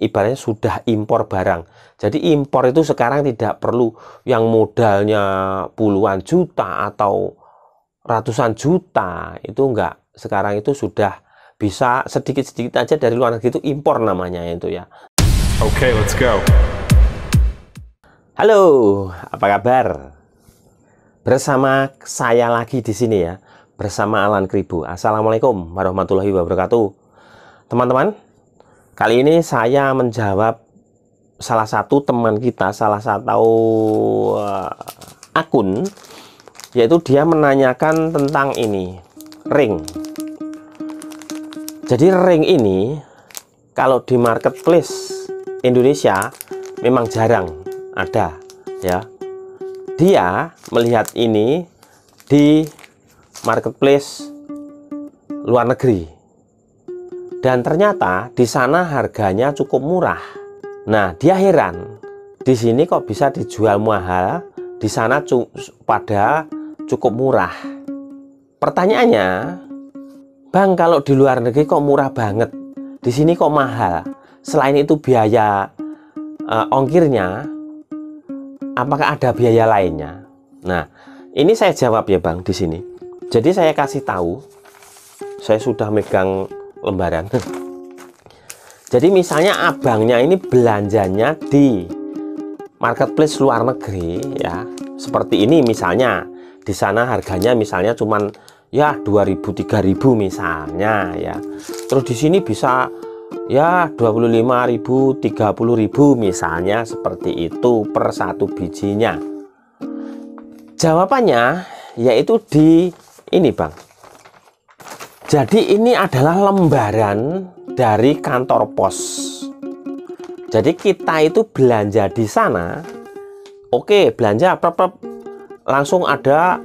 ibaratnya sudah impor barang. Jadi impor itu sekarang tidak perlu yang modalnya puluhan juta atau ratusan juta, itu enggak. Sekarang itu sudah bisa sedikit-sedikit aja dari luar negeri, itu impor namanya itu ya. Oke, let's go. Halo, apa kabar? Bersama saya lagi di sini ya, bersama Alan Kribo. Assalamualaikum warahmatullahi wabarakatuh. Teman-teman, kali ini saya menjawab salah satu teman kita, salah satu akun, yaitu dia menanyakan tentang ini, ring. Jadi ring ini kalau di marketplace Indonesia memang jarang ada ya. Dia melihat ini di marketplace luar negeri dan ternyata di sana harganya cukup murah. Nah, dia heran, di sini kok bisa dijual mahal, di sana pada cukup murah. Pertanyaannya, Bang, kalau di luar negeri kok murah banget, di sini kok mahal? Selain itu biaya ongkirnya, apakah ada biaya lainnya? Nah, ini saya jawab ya Bang di sini. Jadi saya kasih tahu, saya sudah megang lembaran. Jadi misalnya abangnya ini belanjanya di marketplace luar negeri ya, seperti ini misalnya, di sana harganya misalnya cuman ya 2.000 3.000 misalnya ya. Terus di sini bisa ya 25.000 30.000 misalnya, seperti itu per satu bijinya. Jawabannya yaitu di ini Bang. Jadi ini adalah lembaran dari kantor pos. Jadi kita itu belanja di sana, oke, belanja langsung ada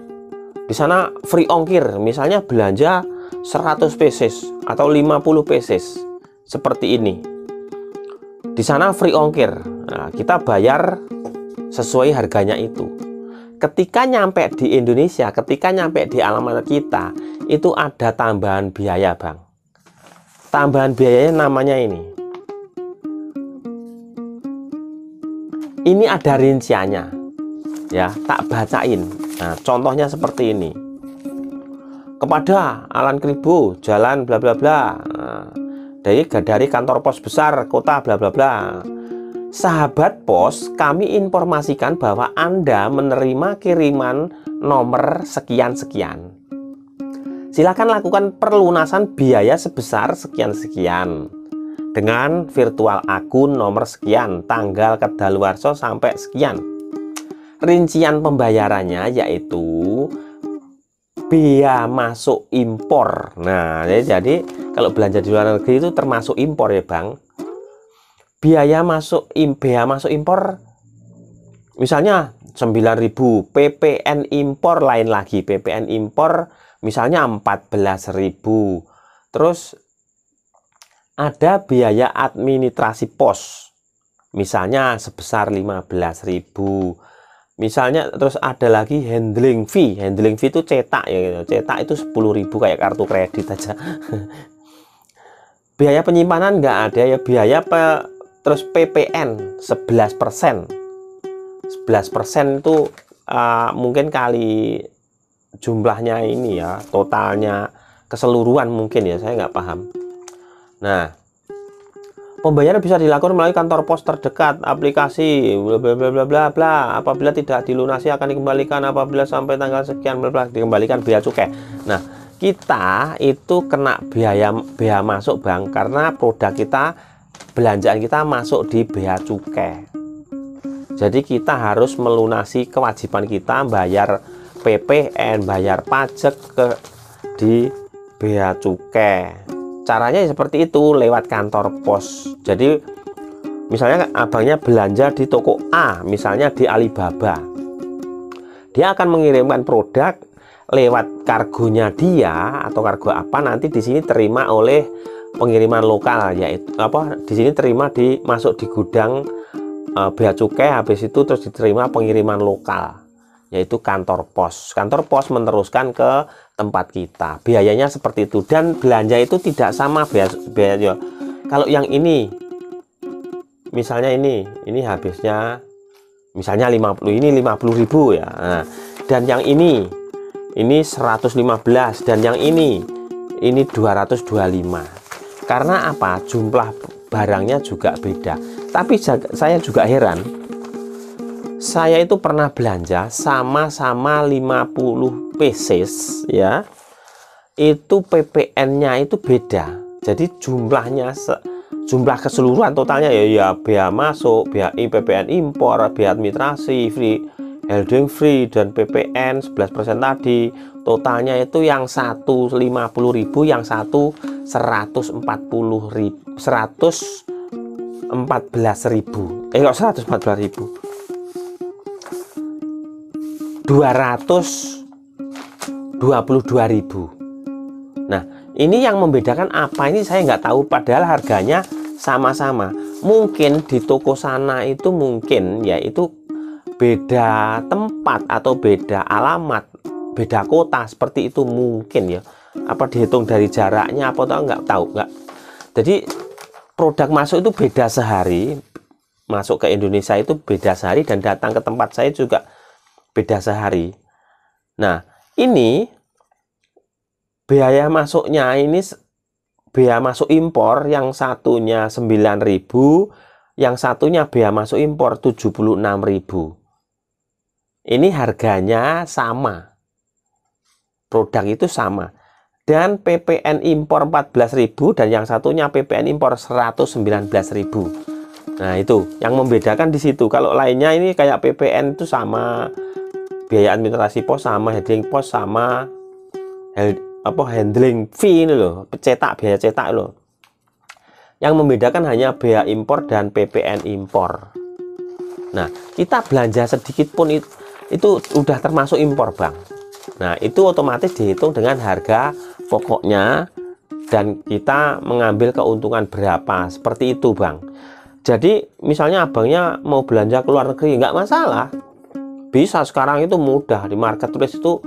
di sana free ongkir. Misalnya belanja 100 pieces atau 50 pieces seperti ini. Di sana free ongkir. Nah, kita bayar sesuai harganya itu. Ketika nyampe di Indonesia, ketika nyampe di alamat kita, itu ada tambahan biaya Bang. Tambahan biayanya namanya ini. Ini ada rinciannya. Ya, tak bacain. Nah, contohnya seperti ini. Kepada Alan Kribo, jalan bla bla bla. Nah, dari kantor pos besar kota bla bla bla. Sahabat pos, kami informasikan bahwa Anda menerima kiriman nomor sekian-sekian. Silakan lakukan perlunasan biaya sebesar sekian-sekian dengan virtual akun nomor sekian, tanggal kadaluarsa sampai sekian. Rincian pembayarannya yaitu biaya masuk impor. Nah, jadi kalau belanja di luar negeri itu termasuk impor ya Bang. Biaya masuk impor misalnya 9.000, PPN impor lain lagi, PPN impor misalnya 14.000. Terus ada biaya administrasi pos misalnya sebesar 15.000. Misalnya terus ada lagi handling fee. Handling fee itu cetak ya gitu. Cetak itu 10.000 kayak kartu kredit aja. Biaya penyimpanan nggak ada ya, terus PPN 11%. 11% itu mungkin kali jumlahnya ini ya, totalnya keseluruhan mungkin ya, saya nggak paham. Nah, pembayaran bisa dilakukan melalui kantor pos terdekat, aplikasi bla bla bla bla bla. Apabila tidak dilunasi akan dikembalikan, apabila sampai tanggal sekian bla bla dikembalikan bea cukai. Nah, kita itu kena biaya masuk Bang, karena produk kita, belanjaan kita masuk di bea cukai. Jadi kita harus melunasi kewajiban kita bayar PPN, bayar pajak di bea cukai. Caranya seperti itu, lewat kantor pos. Jadi misalnya abangnya belanja di toko A, misalnya di Alibaba, dia akan mengirimkan produk lewat kargonya dia atau kargo apa, nanti di sini terima oleh pengiriman lokal, yaitu di sini terima masuk di gudang bea cukai, habis itu terus diterima pengiriman lokal, yaitu kantor pos. Kantor pos meneruskan ke tempat kita. Biayanya seperti itu, dan belanja itu tidak sama biaya. Kalau yang ini misalnya ini habisnya misalnya 50, ini 50.000 ya. Nah, dan yang ini 115, dan yang ini 225. Karena apa? Jumlah barangnya juga beda. Tapi saya juga heran. Saya itu pernah belanja sama-sama 50 pieces ya. Itu PPN-nya itu beda. Jadi jumlah keseluruhan totalnya ya bea masuk, BAI, PPN impor, bea administrasi, free holding free, dan PPN 11% tadi. Totalnya itu yang satu 50.000, yang satu 114.000. Kok 114.000? 222.000. Nah, ini yang membedakan apa? Ini saya nggak tahu, padahal harganya sama-sama. Mungkin di toko sana itu mungkin ya itu beda tempat atau beda alamat, beda kota, seperti itu mungkin ya. Apa dihitung dari jaraknya apa atau nggak tahu, nggak. Jadi produk masuk itu beda sehari, masuk ke Indonesia itu beda sehari, dan datang ke tempat saya juga beda sehari. Nah, ini biaya masuknya, ini biaya masuk impor, yang satunya 9.000, yang satunya biaya masuk impor 76.000. Ini harganya sama, produk itu sama, dan PPN impor 14.000, dan yang satunya PPN impor 119.000. Nah, itu yang membedakan di situ. Kalau lainnya ini kayak PPN itu sama, biaya administrasi pos sama, handling pos sama, handling fee ini loh, biaya cetak loh. Yang membedakan hanya biaya impor dan PPN impor. Nah, kita belanja sedikit pun itu udah termasuk impor, Bang. Nah, itu otomatis dihitung dengan harga pokoknya, dan kita mengambil keuntungan berapa, seperti itu, Bang. Jadi misalnya abangnya mau belanja ke luar negeri, nggak masalah, bisa. Sekarang itu mudah, di marketplace itu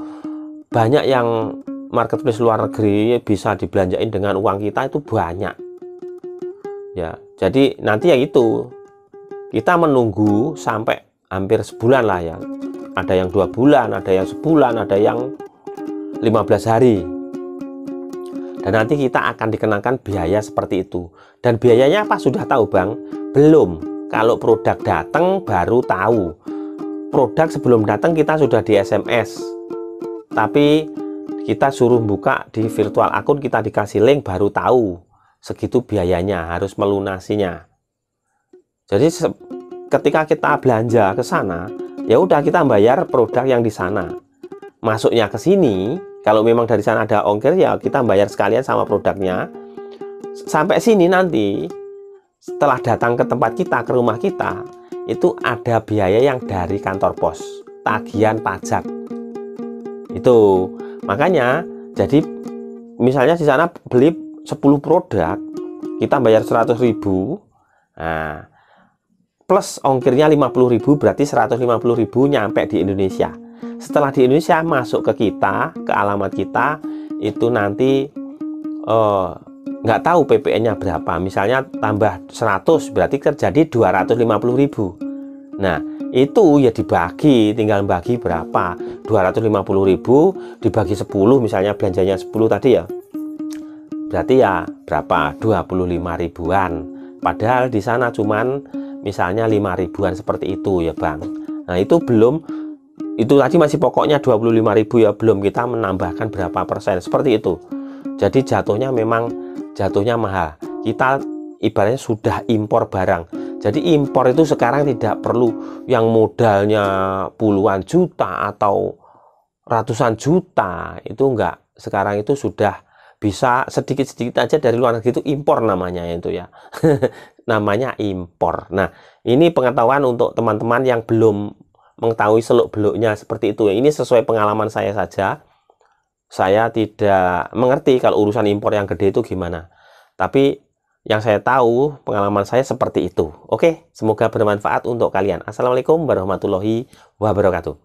banyak yang marketplace luar negeri bisa dibelanjain dengan uang kita, itu banyak ya. Jadi nanti ya itu kita menunggu sampai hampir sebulan lah ya, ada yang 2 bulan, ada yang sebulan, ada yang 15 hari, dan nanti kita akan dikenakan biaya seperti itu. Dan biayanya apa sudah tahu, Bang? Belum. Kalau produk datang baru tahu. Produk sebelum datang kita sudah di SMS, tapi kita suruh buka di virtual akun, kita dikasih link, baru tahu segitu biayanya, harus melunasinya. Jadi ketika kita belanja ke sana, ya udah kita bayar produk yang di sana. Masuknya ke sini, kalau memang dari sana ada ongkir, ya kita bayar sekalian sama produknya. Sampai sini nanti, setelah datang ke tempat kita, ke rumah kita, itu ada biaya yang dari kantor pos, tagihan pajak. Itu makanya, jadi misalnya di sana beli 10 produk, kita bayar 100.000, nah, plus ongkirnya 50.000, berarti 150.000 nyampe di Indonesia. Setelah di Indonesia masuk ke kita, ke alamat kita, itu nanti nggak tahu PPN-nya berapa. Misalnya tambah 100, berarti terjadi 250.000. Nah, itu ya dibagi, tinggal bagi berapa, 250.000 dibagi 10, misalnya belanjanya 10 tadi ya, berarti ya berapa, 25 ribuan, padahal di sana cuman misalnya 5 ribuan, seperti itu ya, Bang. Nah, itu belum, itu tadi masih pokoknya 25.000 ya, belum kita menambahkan berapa persen, seperti itu. Jadi jatuhnya memang jatuhnya mahal. Kita ibaratnya sudah impor barang. Jadi impor itu sekarang tidak perlu yang modalnya puluhan juta atau ratusan juta, itu enggak. Sekarang itu sudah bisa sedikit-sedikit aja dari luar negeri, itu impor namanya itu ya. Namanya impor. Nah, ini pengetahuan untuk teman-teman yang belum mengetahui seluk-beluknya seperti itu. Ini sesuai pengalaman saya saja. Saya tidak mengerti kalau urusan impor yang gede itu gimana. Tapi yang saya tahu, pengalaman saya seperti itu. Oke, semoga bermanfaat untuk kalian. Assalamualaikum warahmatullahi wabarakatuh.